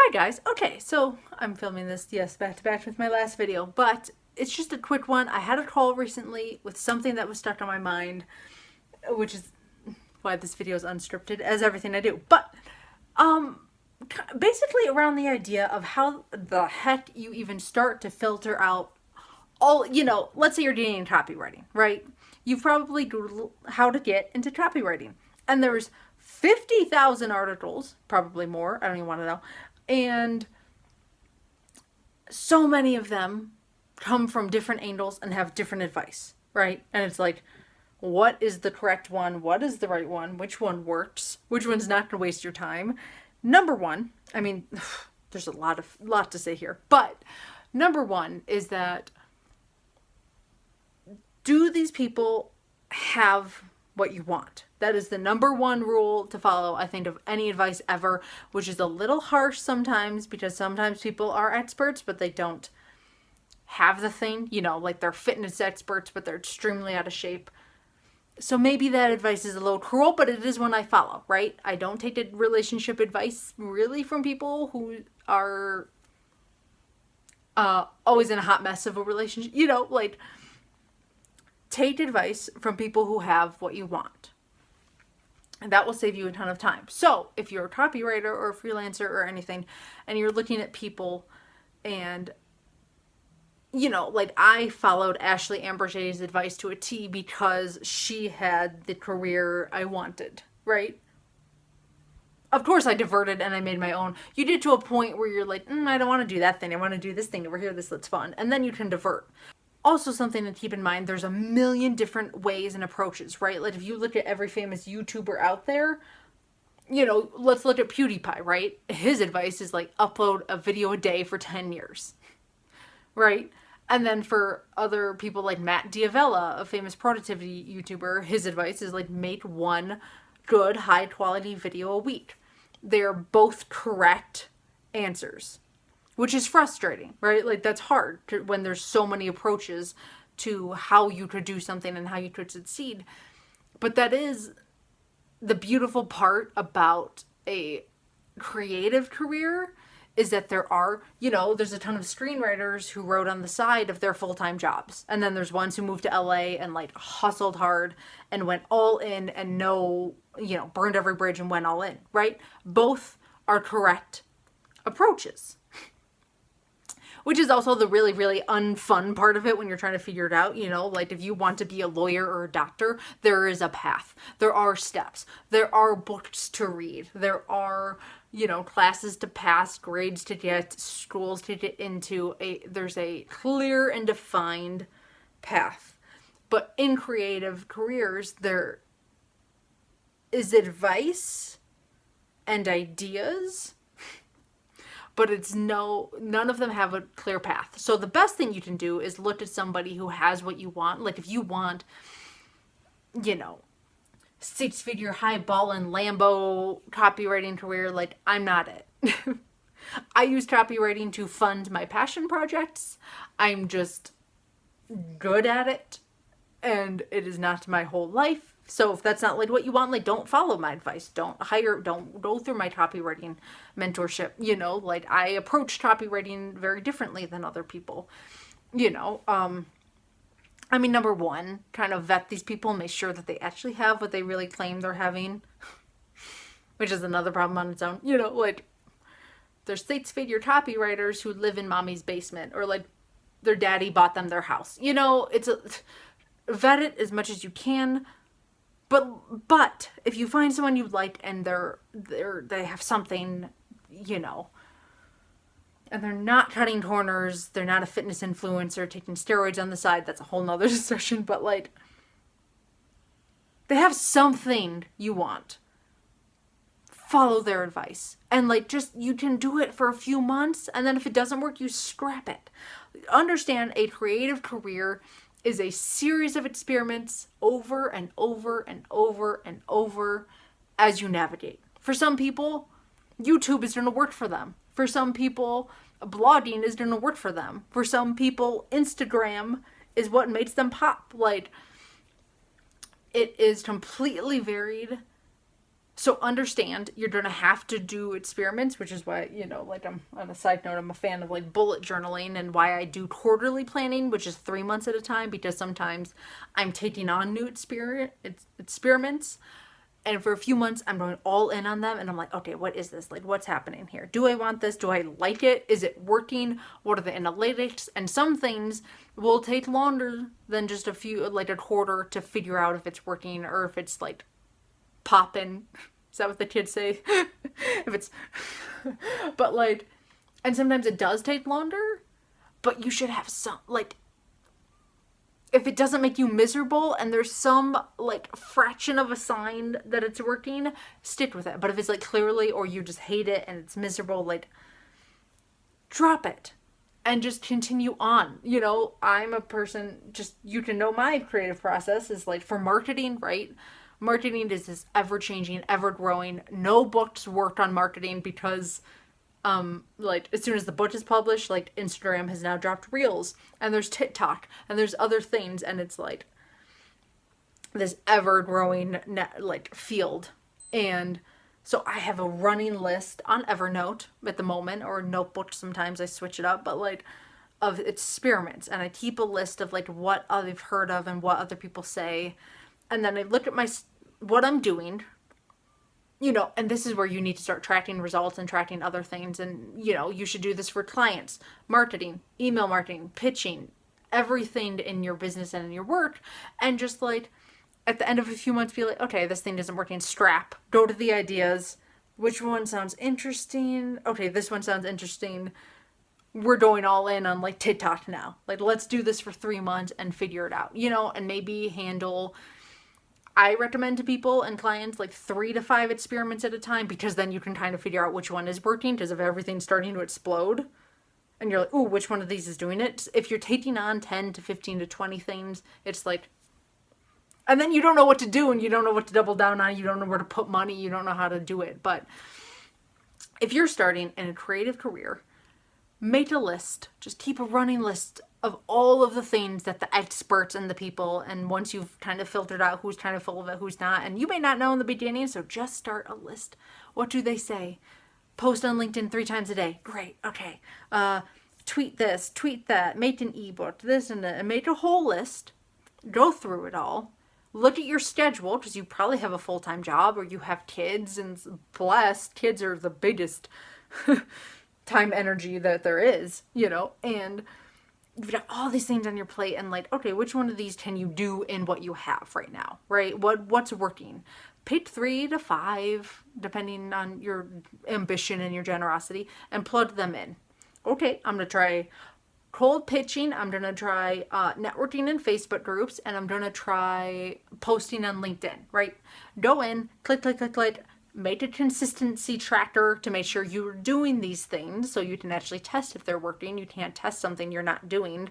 Hi guys. Okay, so I'm filming this, yes, back to back with my last video, but it's just a quick one. I had a call recently with something that was stuck on my mind, which is why this video is unscripted, as everything I do. But um basically around the idea of how the heck you even start to filter out all, let's say you're doing copywriting, right? You've probably Googled how to get into copywriting, and there's 50,000 articles, probably more, I don't even want to know, and so many of them come from different angles and have different advice, right? And it's like, what is the correct one? What is the right one? Which one works? Which one's not going to waste your time? Number one, I mean, there's a lot to say here, but number one is that, do these people have what you want? That is the number one rule to follow, I think, of any advice ever, which is a little harsh sometimes because sometimes people are experts, but they don't have the thing, like they're fitness experts, but they're extremely out of shape. So maybe that advice is a little cruel, but it is one I follow, right? I don't take the relationship advice really from people who are always in a hot mess of a relationship, like, take advice from people who have what you want. And that will save you a ton of time. So if you're a copywriter or a freelancer or anything, and you're looking at people and, like I followed Ashley Amberget's advice to a T because she had the career I wanted, right? Of course I diverted and I made my own. You get to a point where you're like, I don't want to do that thing. I want to do this thing over here. This looks fun. And then you can divert. Also, something to keep in mind, there's a million different ways and approaches, right? Like if you look at every famous YouTuber out there, let's look at PewDiePie, right? His advice is like upload a video a day for 10 years, right? And then for other people like Matt D'Avella, a famous productivity YouTuber, his advice is like make one good high quality video a week. They're both correct answers, which is frustrating, right? Like that's hard when there's so many approaches to how you could do something and how you could succeed. But that is the beautiful part about a creative career, is that there are, there's a ton of screenwriters who wrote on the side of their full-time jobs. And then there's ones who moved to LA and like hustled hard and went all in and burned every bridge and went all in, right? Both are correct approaches. Which is also the really, really unfun part of it when you're trying to figure it out, like if you want to be a lawyer or a doctor, there is a path. There are steps. There are books to read. There are, classes to pass, grades to get, schools to get into. There's a clear and defined path. But in creative careers, there is advice and ideas, but it's none of them have a clear path. So the best thing you can do is look at somebody who has what you want. Like if you want, 6-figure high ball and Lambo copywriting career, like I'm not it. I use copywriting to fund my passion projects. I'm just good at it, and it is not my whole life. So if that's not like what you want, like don't follow my advice. Don't go through my copywriting mentorship. Like I approach copywriting very differently than other people. Number one, kind of vet these people and make sure that they actually have what they really claim they're having, which is another problem on its own. Like there's 6-figure copywriters who live in mommy's basement, or like their daddy bought them their house. Vet it as much as you can. But if you find someone you like and they have something, and they're not cutting corners, they're not a fitness influencer taking steroids on the side, that's a whole nother discussion, but like they have something you want, follow their advice. And like you can do it for a few months, and then if it doesn't work, you scrap it. Understand, a creative career is a series of experiments over and over and over and over as you navigate. For some people, YouTube is going to work for them. For some people, blogging is going to work for them. For some people, Instagram is what makes them pop. Like, it is completely varied So understand you're going to have to do experiments, which is why, like I'm on a side note, I'm a fan of like bullet journaling, and why I do quarterly planning, which is 3 months at a time, because sometimes I'm taking on new experiments. And for a few months, I'm going all in on them. And I'm like, okay, what is this? Like, what's happening here? Do I want this? Do I like it? Is it working? What are the analytics? And some things will take longer than just like a quarter to figure out if it's working or if it's like popping. Is that what the kids say? If it's, but like, and sometimes it does take longer, but you should have some, like, if it doesn't make you miserable and there's some like fraction of a sign that it's working, stick with it. But if it's like clearly, or you just hate it and it's miserable, like, drop it and just continue on. I'm a person, just, you can know my creative process is like for marketing, right? Marketing is this ever changing, ever growing. No books worked on marketing because like as soon as the book is published, like Instagram has now dropped Reels, and there's TikTok, and there's other things, and it's like this ever growing like field. And so I have a running list on Evernote at the moment, or Notebook, sometimes I switch it up, but like of experiments, and I keep a list of like what I've heard of and what other people say, and then I look at what I'm doing. And this is where you need to start tracking results and tracking other things. And, you should do this for clients, marketing, email marketing, pitching, everything in your business and in your work. And just like at the end of a few months, be like, okay, this thing isn't working. Scrap. Go to the ideas. Which one sounds interesting? Okay, this one sounds interesting. We're going all in on like TikTok now. Like, let's do this for 3 months and figure it out, and maybe handle. I recommend to people and clients like 3 to 5 experiments at a time, because then you can kind of figure out which one is working. Because if everything's starting to explode and you're like, ooh, which one of these is doing it? If you're taking on 10 to 15 to 20 things, it's like, and then you don't know what to do, and you don't know what to double down on. You don't know where to put money. You don't know how to do it. But if you're starting in a creative career, make a list. Just keep a running list of all of the things that the experts and the people, and once you've kind of filtered out who's kind of full of it, who's not, and you may not know in the beginning, so just start a list. What do they say? Post on LinkedIn 3 times a day. Great. Okay. Tweet this, tweet that, make an ebook, this and that, and make a whole list. Go through it all. Look at your schedule, because you probably have a full-time job, or you have kids, and blessed, kids are the biggest time energy that there is, and you've got all these things on your plate, and like, okay, which one of these can you do in what you have right now, right? What's working? Pick 3 to 5, depending on your ambition and your generosity, and plug them in. Okay, I'm going to try cold pitching. I'm going to try networking in Facebook groups, and I'm going to try posting on LinkedIn, right? Go in, click, click, click, click. Make a consistency tracker to make sure you're doing these things, so you can actually test if they're working. You can't test something you're not doing.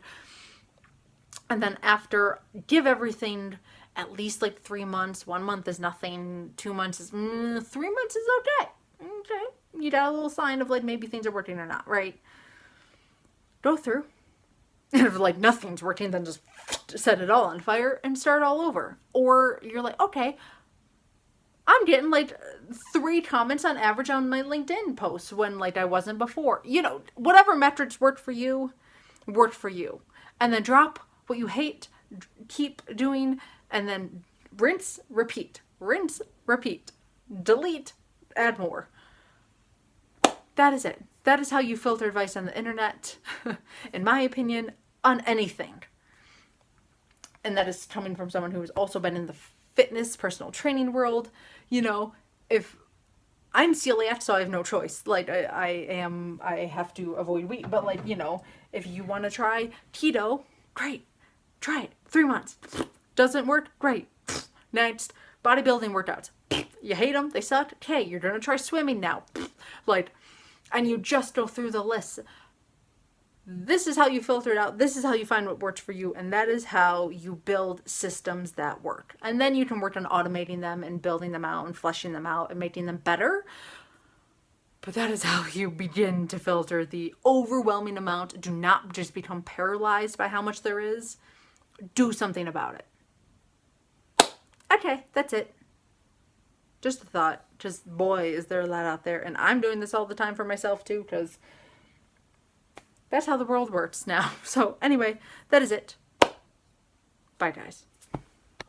And then after, give everything at least like 3 months. 1 month is nothing. 2 months is, 3 months is okay. Okay. You got a little sign of like maybe things are working or not, right? Go through. And if like nothing's working, then just set it all on fire and start all over. Or you're like, okay, I'm getting like 3 comments on average on my LinkedIn posts when like I wasn't before. Whatever metrics worked for you. And then drop what you hate, keep doing, and then rinse, repeat. Delete, add more. That is it. That is how you filter advice on the internet, in my opinion, on anything. And that is coming from someone who has also been in the fitness, personal training world. If I'm celiac, so I have no choice. Like I have to avoid wheat. But like, if you want to try keto, great. Try it. 3 months. Doesn't work? Great. Next, bodybuilding workouts. You hate them? They suck? Okay, you're going to try swimming now. And you just go through the list. This is how you filter it out. This is how you find what works for you. And that is how you build systems that work. And then you can work on automating them and building them out and fleshing them out and making them better. But that is how you begin to filter the overwhelming amount. Do not just become paralyzed by how much there is. Do something about it. Okay, that's it. Just a thought. Just, boy, is there a lot out there. And I'm doing this all the time for myself, too, because that's how the world works now. So, anyway, that is it. Bye, guys.